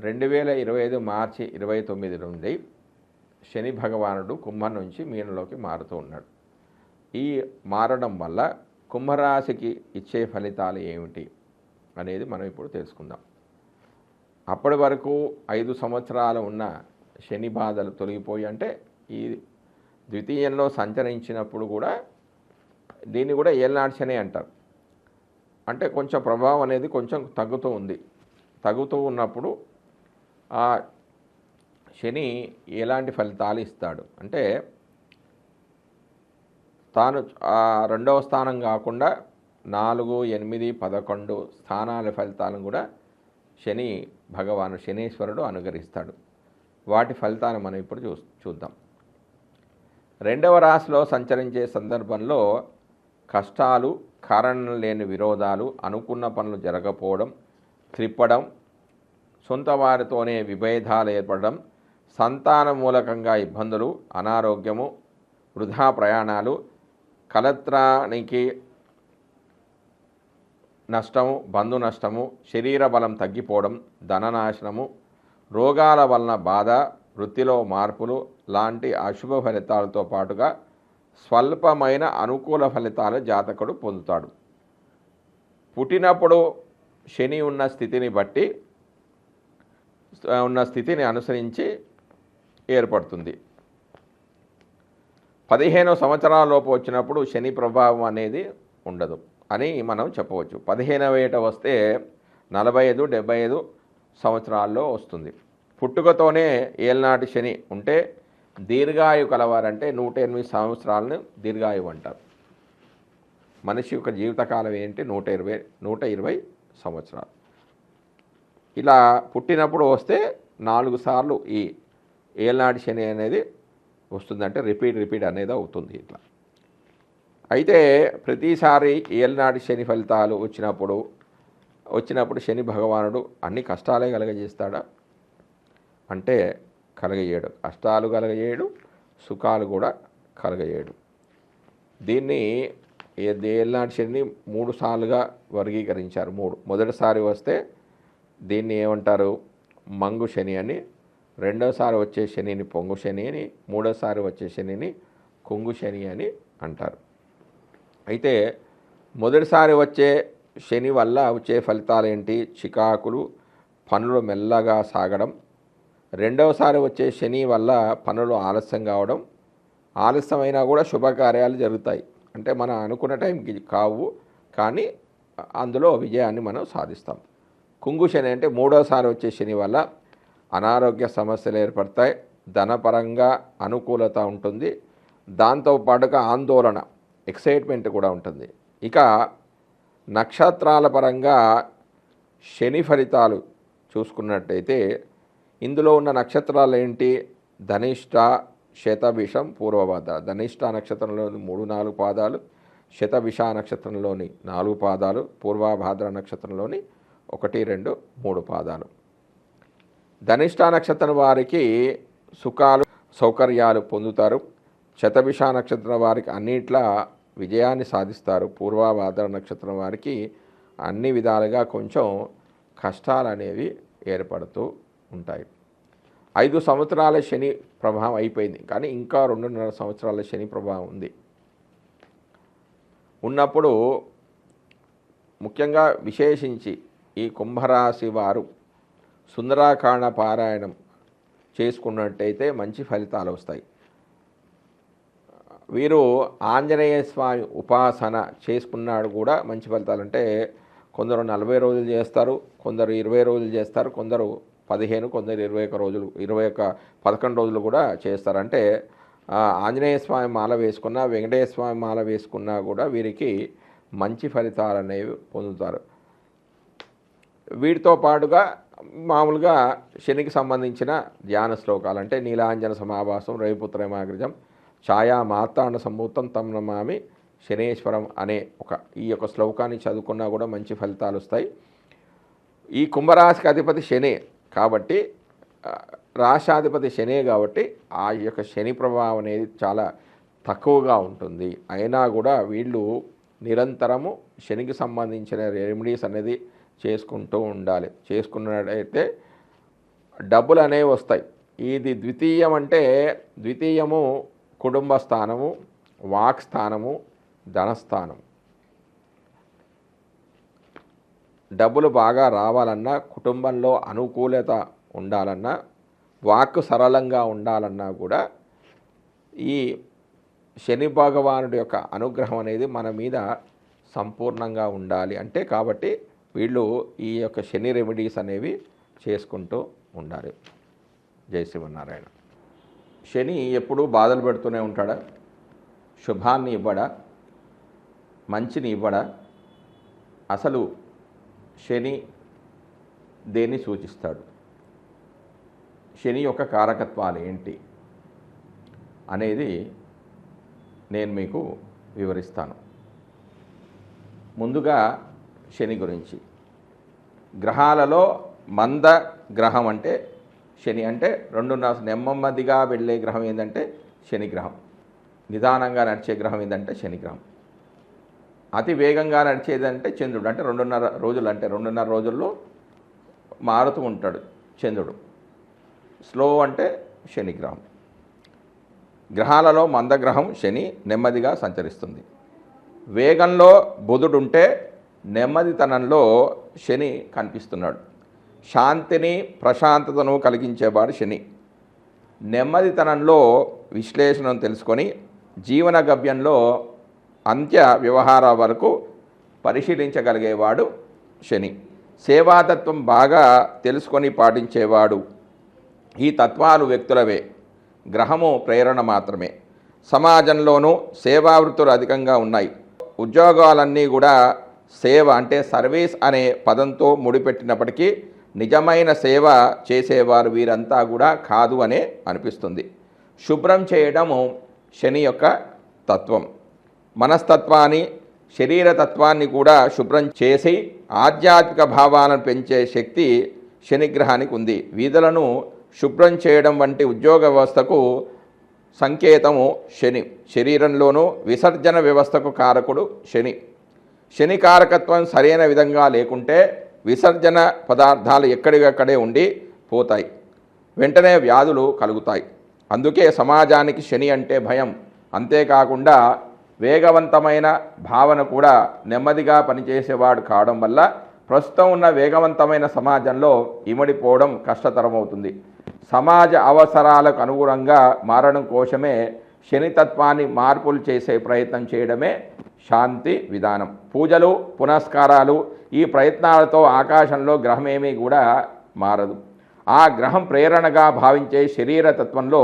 2025 మార్చి 29 నుండి శని భగవానుడు కుంభం నుంచి మీనంలోకి మారుతూ ఉన్నాడు. ఈ మారడం వల్ల కుంభరాశికి ఇచ్చే ఫలితాలు ఏమిటి అనేది మనం ఇప్పుడు తెలుసుకుందాం. అప్పటి వరకు 5 సంవత్సరాలు ఉన్న శని బాధలు తొలగిపోయి, అంటే ఈ ద్వితీయంలో సంచరించినప్పుడు కూడా దీన్ని కూడా ఏలనాటి శని అంటారు. అంటే కొంచెం ప్రభావం అనేది కొంచెం తగ్గుతూ ఉన్నప్పుడు ఆ శని ఎలాంటి ఫలితాలు ఇస్తాడు అంటే, తాను రెండవ స్థానం కాకుండా 4, 8, 11 స్థానాల ఫలితాలను కూడా శని భగవాను శనీశ్వరుడు అనుగ్రహిస్తాడు. వాటి ఫలితాలను మనం ఇప్పుడు చూద్దాం. రెండవ రాశిలో సంచరించే సందర్భంలో కష్టాలు, కారణం లేని విరోధాలు, అనుకున్న పనులు జరగకపోవడం, త్రిప్పడం, సొంత వారితోనే విభేదాలు ఏర్పడడం, సంతాన మూలకంగా ఇబ్బందులు, అనారోగ్యము, వృధా ప్రయాణాలు, కలత్రానికి నష్టము, బంధు నష్టము, శరీర బలం తగ్గిపోవడం, ధననాశనము, రోగాల వలన బాధ, వృత్తిలో మార్పులు లాంటి అశుభ ఫలితాలతో పాటుగా స్వల్పమైన అనుకూల ఫలితాలు జాతకుడు పొందుతాడు. పుట్టినప్పుడు శని ఉన్న స్థితిని అనుసరించి ఏర్పడుతుంది. 15 సంవత్సరాలలోపు వచ్చినప్పుడు శని ప్రభావం అనేది ఉండదు అని మనం చెప్పవచ్చు. 15వ ఏట వస్తే 45, 75 సంవత్సరాల్లో వస్తుంది. పుట్టుకతోనే ఏలనాటి శని ఉంటే దీర్ఘాయు కలవారంటే 108 సంవత్సరాలను దీర్ఘాయువు అంటారు. మనిషి యొక్క జీవితకాలం ఏంటి? 120 సంవత్సరాలు. ఇలా పుట్టినప్పుడు వస్తే 4 సార్లు ఈ ఏలనాటి శని అనేది వస్తుందంటే రిపీట్ అనేది అవుతుంది. ఇట్లా అయితే ప్రతిసారి ఏలనాటి శని ఫలితాలు వచ్చినప్పుడు శని భగవానుడు అన్ని కష్టాలే కలగజేస్తాడా అంటే కలగజేయడు. కష్టాలు కలగజేయడు, సుఖాలు కూడా కలగజేయడు. దీన్ని ఏలనాటి శని 3 సార్లుగా వర్గీకరించారు. మొదటిసారి వస్తే దీన్ని ఏమంటారు? మంగు శని అని, రెండోసారి వచ్చే శనిని పొంగు శని అని, మూడోసారి వచ్చే శనిని కుంగు శని అని అంటారు. అయితే మొదటిసారి వచ్చే శని వల్ల వచ్చే ఫలితాలు ఏంటి? చికాకులు, పనులు మెల్లగా సాగడం. రెండవసారి వచ్చే శని వల్ల పనులు ఆలస్యం కావడం, ఆలస్యమైనా కూడా శుభకార్యాలు జరుగుతాయి. అంటే మనం అనుకున్న టైంకి కావు, కానీ అందులో విజయాన్ని మనం సాధిస్తాం. కుంగు శని అంటే మూడోసారి వచ్చే శని వల్ల అనారోగ్య సమస్యలు ఏర్పడతాయి, ధనపరంగా అనుకూలత ఉంటుంది, దాంతోపాటుగా ఆందోళన, ఎక్సైట్మెంట్ కూడా ఉంటుంది. ఇక నక్షత్రాల పరంగా శని ఫలితాలు చూసుకున్నట్టయితే ఇందులో ఉన్న నక్షత్రాలు ఏంటి? ధనిష్ట, శతభిషం, పూర్వభాద్ర. ధనిష్ట నక్షత్రంలోని 3, 4 పాదాలు, శతభిష నక్షత్రంలోని 4 పాదాలు, పూర్వభాద్ర నక్షత్రంలోని 1, 2, 3 పాదాలు. ధనిష్ట నక్షత్రం వారికి సుఖాలు, సౌకర్యాలు పొందుతారు. శతభిష నక్షత్రం వారికి అన్నిట్లా విజయాన్ని సాధిస్తారు. పూర్వభాద్ర నక్షత్రం వారికి అన్ని విధాలుగా కొంచెం కష్టాలు అనేవి ఏర్పడుతూ ఉంటాయి. 5 సంవత్సరాల శని ప్రభావం అయిపోయింది, కానీ ఇంకా 2.5 సంవత్సరాల శని ప్రభావం ఉన్నప్పుడు ముఖ్యంగా విశేషించి ఈ కుంభరాశి వారు సుందరాకాండ పారాయణం చేసుకున్నట్టయితే మంచి ఫలితాలు వస్తాయి. వీరు ఆంజనేయ స్వామి ఉపాసన చేసుకున్నాడు కూడా మంచి ఫలితాలు. అంటే కొందరు 40 రోజులు చేస్తారు, కొందరు 20 రోజులు చేస్తారు, కొందరు 15, కొందరు 21 రోజులు, 11 రోజులు కూడా చేస్తారు. అంటే ఆంజనేయ స్వామి మాల వేసుకున్నా, వెంకటేశ్వర స్వామి మాల వేసుకున్నా కూడా వీరికి మంచి ఫలితాలు అనేవి పొందుతారు. వీటితో పాటుగా మామూలుగా శనికి సంబంధించిన ధ్యాన శ్లోకాలు అంటే నీలాంజన సమాభాసం, రవిపుత్రమాగ్రజం, ఛాయా మార్తాండ సంభూతం తం నమామి శనేశ్వరం అనే ఈ యొక్క శ్లోకాన్ని చదువుకున్నా కూడా మంచి ఫలితాలు వస్తాయి. ఈ కుంభరాశికి అధిపతి శనే కాబట్టి, రాశాధిపతి శనే కాబట్టి ఆ యొక్క శని ప్రభావం అనేది చాలా తక్కువగా ఉంటుంది. అయినా కూడా వీళ్ళు నిరంతరము శనికి సంబంధించిన రెమెడీస్ అనేది చేసుకుంటూ ఉండాలి. చేసుకున్నట్టయితే డబ్బులు అనేవి వస్తాయి. ఇది ద్వితీయం అంటే ద్వితీయము కుటుంబ స్థానము, వాక్ స్థానము, ధనస్థానం. డబ్బులు బాగా రావాలన్నా, కుటుంబంలో అనుకూలత ఉండాలన్నా, వాక్ సరళంగా ఉండాలన్నా కూడా ఈ శని భగవానుడి యొక్క అనుగ్రహం అనేది మన మీద సంపూర్ణంగా ఉండాలి. అంటే కాబట్టి వీళ్ళు ఈ యొక్క శని రెమెడీస్ అనేవి చేసుకుంటూ ఉండాలి. జై శ్రీమన్నారాయణ. శని ఎప్పుడూ బాధలు పెడుతూనే ఉంటాడా? శుభాన్ని ఇవ్వడా? మంచిని ఇవ్వడా? అసలు శని దేన్ని సూచిస్తాడు? శని యొక్క కారకత్వాలు ఏంటి అనేది నేను మీకు వివరిస్తాను. ముందుగా శని గురించి. గ్రహాలలో మంద గ్రహం అంటే శని. అంటే 2.5 నెమ్మదిగా వెళ్ళే గ్రహం ఏంటంటే శని గ్రహం. నిదానంగా నడిచే గ్రహం ఏంటంటే శని గ్రహం. అతి వేగంగా నడిచేదంటే చంద్రుడు. అంటే 2.5 రోజులు, అంటే 2.5 రోజుల్లో మారుతూ ఉంటాడు చంద్రుడు. స్లో అంటే శని గ్రహం. గ్రహాలలో మందగ్రహం శని నెమ్మదిగా సంచరిస్తుంది. వేగంలో బుధుడుంటే నెమ్మదితనంలో శని కనిపిస్తున్నాడు. శాంతిని ప్రశాంతతను కలిగించేవాడు శని. నెమ్మదితనంలో విశ్లేషణను తెలుసుకొని జీవన గమ్యంలో అంత్య వ్యవహారాల వరకు పరిశీలించగలిగేవాడు శని. సేవాతత్వం బాగా తెలుసుకొని పాటించేవాడు. ఈ తత్వాలు వ్యక్తులవే, గ్రహము ప్రేరణ మాత్రమే. సమాజంలోనూ సేవావృత్తులు అధికంగా ఉన్నాయి. ఉద్యోగాలన్నీ కూడా సేవ అంటే సర్వీస్ అనే పదంతో ముడిపెట్టినప్పటికీ నిజమైన సేవ చేసేవారు వీరంతా కూడా కాదు అనే అనిపిస్తుంది. శుభ్రం చేయడము శని యొక్క తత్వం. మనస్తత్వాన్ని, శరీరతత్వాన్ని కూడా శుభ్రం చేసి ఆధ్యాత్మిక భావాలను పెంచే శక్తి శనిగ్రహానికి ఉంది. వీధులను శుభ్రం చేయడం వంటి ఉద్యోగ వ్యవస్థకు సంకేతము శని. శరీరంలోనూ విసర్జన వ్యవస్థకు కారకుడు శని. శని కారకత్వం సరైన విధంగా లేకుంటే విసర్జన పదార్థాలు ఎక్కడికక్కడే ఉండి పోతాయి, వెంటనే వ్యాధులు కలుగుతాయి. అందుకే సమాజానికి శని అంటే భయం. అంతేకాకుండా వేగవంతమైన భావన కూడా నెమ్మదిగా పనిచేసేవాడు కావడం వల్ల ప్రస్తుతం ఉన్న వేగవంతమైన సమాజంలో ఇమడిపోవడం కష్టతరమవుతుంది. సమాజ అవసరాలకు అనుగుణంగా మారడం కోసమే శనితత్వాన్ని మార్పులు చేసే ప్రయత్నం చేయడమే శాంతి విధానం. పూజలు, పునస్కారాలు, ఈ ప్రయత్నాలతో ఆకాశంలో గ్రహమేమీ కూడా మారదు. ఆ గ్రహం ప్రేరణగా భావించే శరీరతత్వంలో,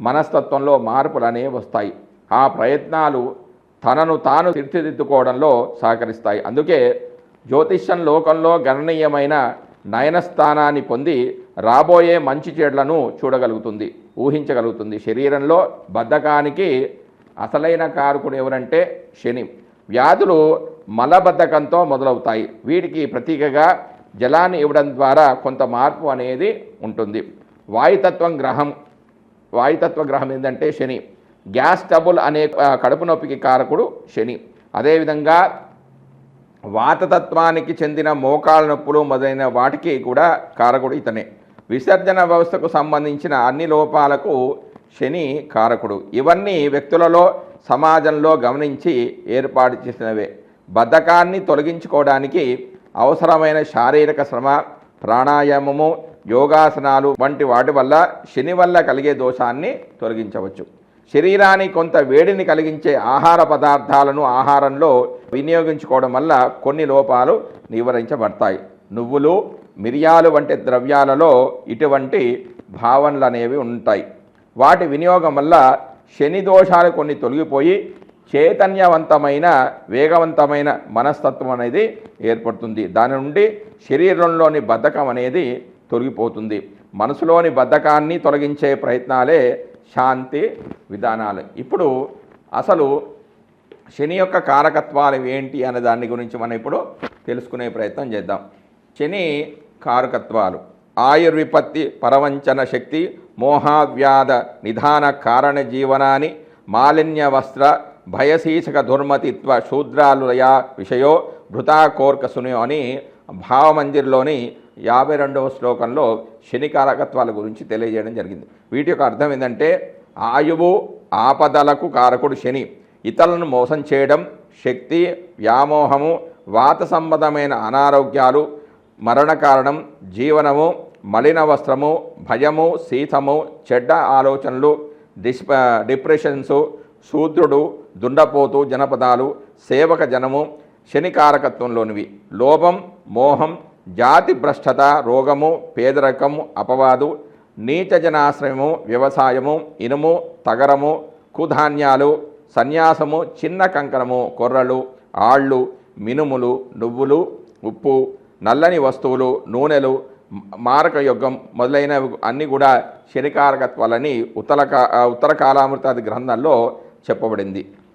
మనస్తత్వంలో మార్పులు అనేవి వస్తాయి. ఆ ప్రయత్నాలు తనను తాను తీర్చిదిద్దుకోవడంలో సహకరిస్తాయి. అందుకే జ్యోతిష్యం లోకంలో గణనీయమైన నయనస్థానాన్ని పొంది రాబోయే మంచి చెడులను చూడగలుగుతుంది, ఊహించగలుగుతుంది. శరీరంలో బద్ధకానికి అసలైన కారకుడు ఎవరంటే శని. వ్యాధులు మలబద్ధకంతో మొదలవుతాయి. వీటికి ప్రతీకగా జలాన్ని ఇవ్వడం ద్వారా కొంత మార్పు అనేది ఉంటుంది. వాయుతత్వ గ్రహం ఏంటంటే శని. గ్యాస్ ట్రబుల్ అనే కడుపు నొప్పికి కారకుడు శని. అదేవిధంగా వాతతత్వానికి చెందిన మోకాళ్ళ నొప్పులు మొదలైన వాటికి కూడా కారకుడు ఇతనే. విసర్జన వ్యవస్థకు సంబంధించిన అన్ని లోపాలకు శని కారకుడు. ఇవన్నీ వ్యక్తులలో, సమాజంలో గమనించి ఏర్పాటు చేసినవే. బద్ధకాన్ని తొలగించుకోవడానికి అవసరమైన శారీరక శ్రమ, ప్రాణాయామము, యోగాసనాలు వంటి వాటి వల్ల శని వల్ల కలిగే దోషాన్ని తొలగించవచ్చు. శరీరానికి కొంత వేడిని కలిగించే ఆహార పదార్థాలను ఆహారంలో వినియోగించుకోవడం వల్ల కొన్ని లోపాలు నివారించబడతాయి. నువ్వులు, మిరియాలు వంటి ద్రవ్యాలలో ఇటువంటి భావనలు అనేవి ఉంటాయి. వాటి వినియోగం వల్ల శని దోషాలు కొన్ని తొలగిపోయి చైతన్యవంతమైన, వేగవంతమైన మనస్తత్వం అనేది ఏర్పడుతుంది. దాని నుండి శరీరంలోని బద్ధకం అనేది తొలగిపోతుంది. మనసులోని బద్ధకాన్ని తొలగించే ప్రయత్నాలే శాంతి విధానాలు. ఇప్పుడు అసలు శని యొక్క కారకత్వాలు ఏంటి అనే దాని గురించి మనం ఇప్పుడు తెలుసుకునే ప్రయత్నం చేద్దాం. శని కారకత్వాలు: ఆయుర్విపత్తి, పరవంచన శక్తి, మోహావ్యాధ నిధాన కారణ జీవనాన్ని, మాలిన్య వస్త్ర భయశీచక దుర్మతిత్వ శూద్రాలుయ విషయో భృతాకోర్కసుని అని భావమందిర్లోని 52వ శ్లోకంలో శని కారకత్వాల గురించి తెలియజేయడం జరిగింది. వీటి యొక్క అర్థం ఏంటంటే ఆయువు ఆపదలకు కారకుడు శని, ఇతరులను మోసం చేయడం, శక్తి వ్యామోహము, వాత సంబంధమైన అనారోగ్యాలు, మరణ కారణం, జీవనము, మలిన వస్త్రము, భయము, శీతము, చెడ్డ ఆలోచనలు, డిప్రెషన్సు, శూద్రుడు, దుండపోతు జనపదాలు, సేవక జనము శని కారకత్వంలోనివి. లోభం, మోహం, జాతి భ్రష్టత, రోగము, పేదరికము, అపవాదు, నీచ జనాశ్రయము, వ్యవసాయము, ఇనుము, తగరము, కుధాన్యాలు, సన్యాసము, చిన్న కంకణము, కొర్రలు, ఆళ్ళు, మినుములు, నువ్వులు, ఉప్పు, నల్లని వస్తువులు, నూనెలు, మారక యుగం మొదలైనవి అన్నీ కూడా శనికారకత్వాలని ఉత్తర కాలామృతాది గ్రంథంలో చెప్పబడింది.